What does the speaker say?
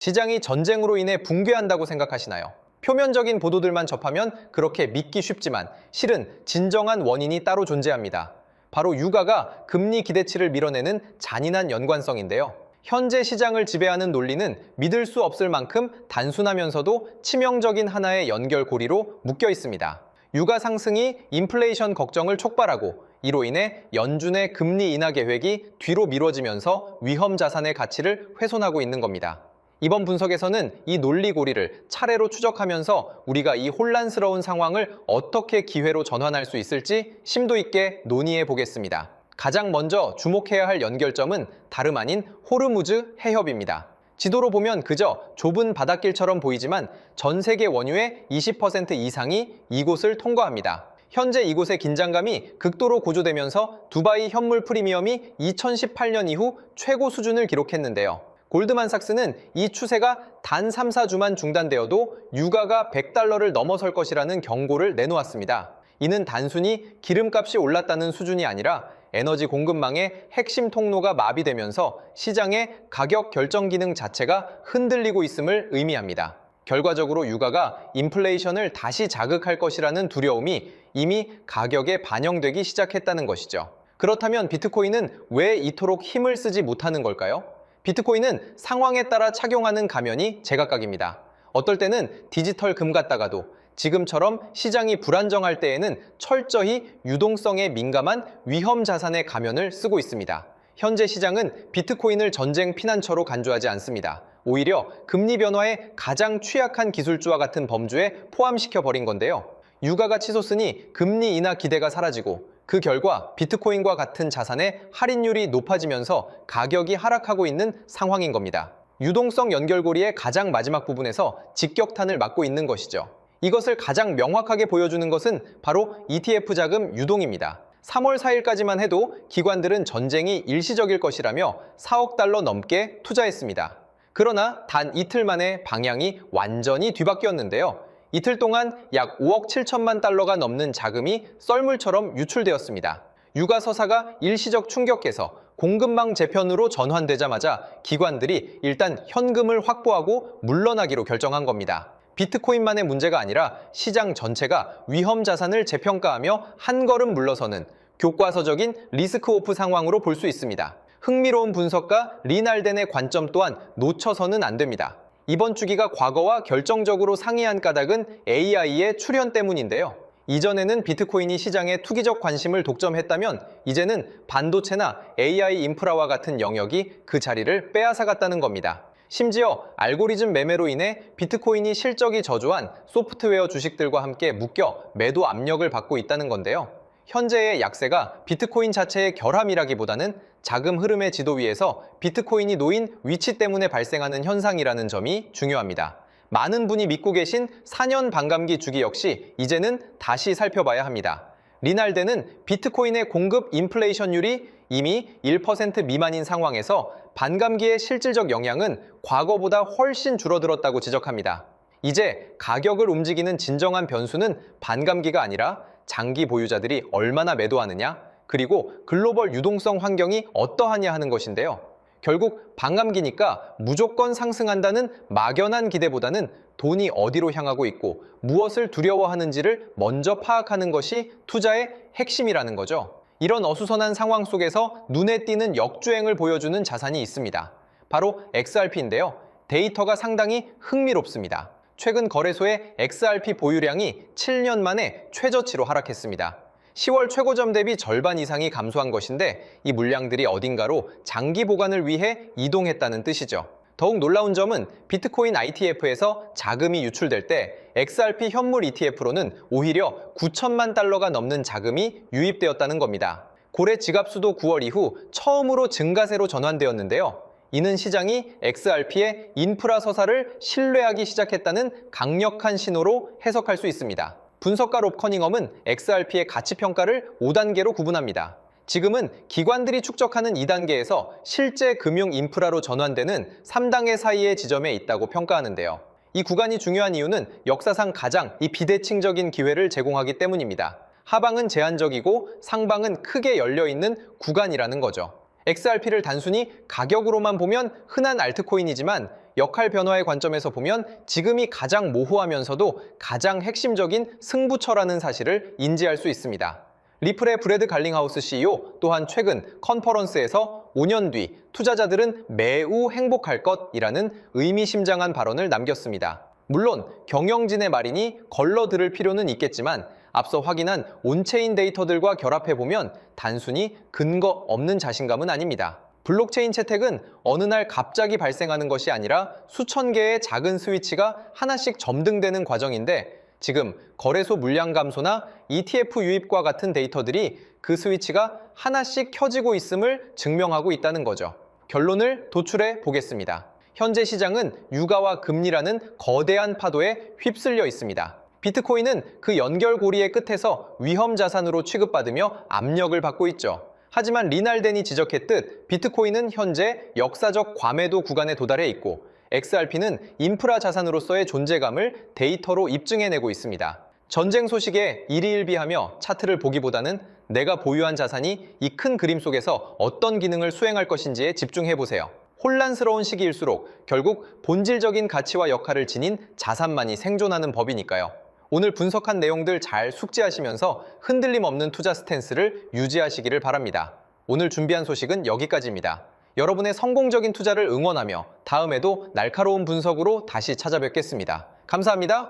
시장이 전쟁으로 인해 붕괴한다고 생각하시나요? 표면적인 보도들만 접하면 그렇게 믿기 쉽지만 실은 진정한 원인이 따로 존재합니다. 바로 유가가 금리 기대치를 밀어내는 잔인한 연관성인데요. 현재 시장을 지배하는 논리는 믿을 수 없을 만큼 단순하면서도 치명적인 하나의 연결고리로 묶여 있습니다. 유가 상승이 인플레이션 걱정을 촉발하고 이로 인해 연준의 금리 인하 계획이 뒤로 미뤄지면서 위험 자산의 가치를 훼손하고 있는 겁니다. 이번 분석에서는 이 논리고리를 차례로 추적하면서 우리가 이 혼란스러운 상황을 어떻게 기회로 전환할 수 있을지 심도 있게 논의해 보겠습니다. 가장 먼저 주목해야 할 연결점은 다름 아닌 호르무즈 해협입니다. 지도로 보면 그저 좁은 바닷길처럼 보이지만 전 세계 원유의 20% 이상이 이곳을 통과합니다. 현재 이곳의 긴장감이 극도로 고조되면서 두바이 현물 프리미엄이 2018년 이후 최고 수준을 기록했는데요. 골드만삭스는 이 추세가 단 3, 4주만 중단되어도 유가가 $100를 넘어설 것이라는 경고를 내놓았습니다. 이는 단순히 기름값이 올랐다는 수준이 아니라 에너지 공급망의 핵심 통로가 마비되면서 시장의 가격 결정 기능 자체가 흔들리고 있음을 의미합니다. 결과적으로 유가가 인플레이션을 다시 자극할 것이라는 두려움이 이미 가격에 반영되기 시작했다는 것이죠. 그렇다면 비트코인은 왜 이토록 힘을 쓰지 못하는 걸까요? 비트코인은 상황에 따라 착용하는 가면이 제각각입니다. 어떨 때는 디지털 금 같다가도 지금처럼 시장이 불안정할 때에는 철저히 유동성에 민감한 위험 자산의 가면을 쓰고 있습니다. 현재 시장은 비트코인을 전쟁 피난처로 간주하지 않습니다. 오히려 금리 변화에 가장 취약한 기술주와 같은 범주에 포함시켜버린 건데요. 유가가 치솟으니 금리 인하 기대가 사라지고 그 결과 비트코인과 같은 자산의 할인율이 높아지면서 가격이 하락하고 있는 상황인 겁니다. 유동성 연결고리의 가장 마지막 부분에서 직격탄을 맞고 있는 것이죠. 이것을 가장 명확하게 보여주는 것은 바로 ETF 자금 유동입니다. 3월 4일까지만 해도 기관들은 전쟁이 일시적일 것이라며 4억 달러 넘게 투자했습니다. 그러나 단 이틀 만에 방향이 완전히 뒤바뀌었는데요. 이틀 동안 약 5억 7천만 달러가 넘는 자금이 썰물처럼 유출되었습니다. 유가 서사가 일시적 충격에서 공급망 재편으로 전환되자마자 기관들이 일단 현금을 확보하고 물러나기로 결정한 겁니다. 비트코인만의 문제가 아니라 시장 전체가 위험 자산을 재평가하며 한 걸음 물러서는 교과서적인 리스크 오프 상황으로 볼 수 있습니다. 흥미로운 분석가 리날덴의 관점 또한 놓쳐서는 안 됩니다. 이번 주기가 과거와 결정적으로 상이한 까닭은 AI의 출현 때문인데요. 이전에는 비트코인이 시장의 투기적 관심을 독점했다면 이제는 반도체나 AI 인프라와 같은 영역이 그 자리를 빼앗아갔다는 겁니다. 심지어 알고리즘 매매로 인해 비트코인이 실적이 저조한 소프트웨어 주식들과 함께 묶여 매도 압력을 받고 있다는 건데요. 현재의 약세가 비트코인 자체의 결함이라기보다는 자금 흐름의 지도 위에서 비트코인이 놓인 위치 때문에 발생하는 현상이라는 점이 중요합니다. 많은 분이 믿고 계신 4년 반감기 주기 역시 이제는 다시 살펴봐야 합니다. 리날덴은 비트코인의 공급 인플레이션율이 이미 1% 미만인 상황에서 반감기의 실질적 영향은 과거보다 훨씬 줄어들었다고 지적합니다. 이제 가격을 움직이는 진정한 변수는 반감기가 아니라 장기 보유자들이 얼마나 매도하느냐, 그리고 글로벌 유동성 환경이 어떠하냐 하는 것인데요. 결국 반감기니까 무조건 상승한다는 막연한 기대보다는 돈이 어디로 향하고 있고 무엇을 두려워하는지를 먼저 파악하는 것이 투자의 핵심이라는 거죠. 이런 어수선한 상황 속에서 눈에 띄는 역주행을 보여주는 자산이 있습니다. 바로 XRP인데요. 데이터가 상당히 흥미롭습니다. 최근 거래소의 XRP 보유량이 7년 만에 최저치로 하락했습니다. 10월 최고점 대비 절반 이상이 감소한 것인데 이 물량들이 어딘가로 장기 보관을 위해 이동했다는 뜻이죠. 더욱 놀라운 점은 비트코인 ITF에서 자금이 유출될 때 XRP 현물 ETF로는 오히려 9천만 달러가 넘는 자금이 유입되었다는 겁니다. 고래 지갑수도 9월 이후 처음으로 증가세로 전환되었는데요. 이는 시장이 XRP의 인프라 서사를 신뢰하기 시작했다는 강력한 신호로 해석할 수 있습니다. 분석가 롭 커닝엄은 XRP의 가치 평가를 5단계로 구분합니다. 지금은 기관들이 축적하는 2단계에서 실제 금융 인프라로 전환되는 3단계 사이의 지점에 있다고 평가하는데요. 이 구간이 중요한 이유는 역사상 가장 이 비대칭적인 기회를 제공하기 때문입니다. 하방은 제한적이고 상방은 크게 열려있는 구간이라는 거죠. XRP를 단순히 가격으로만 보면 흔한 알트코인이지만 역할 변화의 관점에서 보면 지금이 가장 모호하면서도 가장 핵심적인 승부처라는 사실을 인지할 수 있습니다. 리플의 브래드 갈링하우스 CEO 또한 최근 컨퍼런스에서 5년 뒤 투자자들은 매우 행복할 것이라는 의미심장한 발언을 남겼습니다. 물론 경영진의 말이니 걸러 들을 필요는 있겠지만 앞서 확인한 온체인 데이터들과 결합해보면 단순히 근거 없는 자신감은 아닙니다. 블록체인 채택은 어느 날 갑자기 발생하는 것이 아니라 수천 개의 작은 스위치가 하나씩 점등되는 과정인데 지금 거래소 물량 감소나 ETF 유입과 같은 데이터들이 그 스위치가 하나씩 켜지고 있음을 증명하고 있다는 거죠. 결론을 도출해 보겠습니다. 현재 시장은 유가와 금리라는 거대한 파도에 휩쓸려 있습니다. 비트코인은 그 연결고리의 끝에서 위험 자산으로 취급받으며 압력을 받고 있죠. 하지만 리날덴이 지적했듯 비트코인은 현재 역사적 과매도 구간에 도달해 있고 XRP는 인프라 자산으로서의 존재감을 데이터로 입증해내고 있습니다. 전쟁 소식에 일희일비하며 차트를 보기보다는 내가 보유한 자산이 이 큰 그림 속에서 어떤 기능을 수행할 것인지에 집중해보세요. 혼란스러운 시기일수록 결국 본질적인 가치와 역할을 지닌 자산만이 생존하는 법이니까요. 오늘 분석한 내용들 잘 숙지하시면서 흔들림 없는 투자 스탠스를 유지하시기를 바랍니다. 오늘 준비한 소식은 여기까지입니다. 여러분의 성공적인 투자를 응원하며 다음에도 날카로운 분석으로 다시 찾아뵙겠습니다. 감사합니다.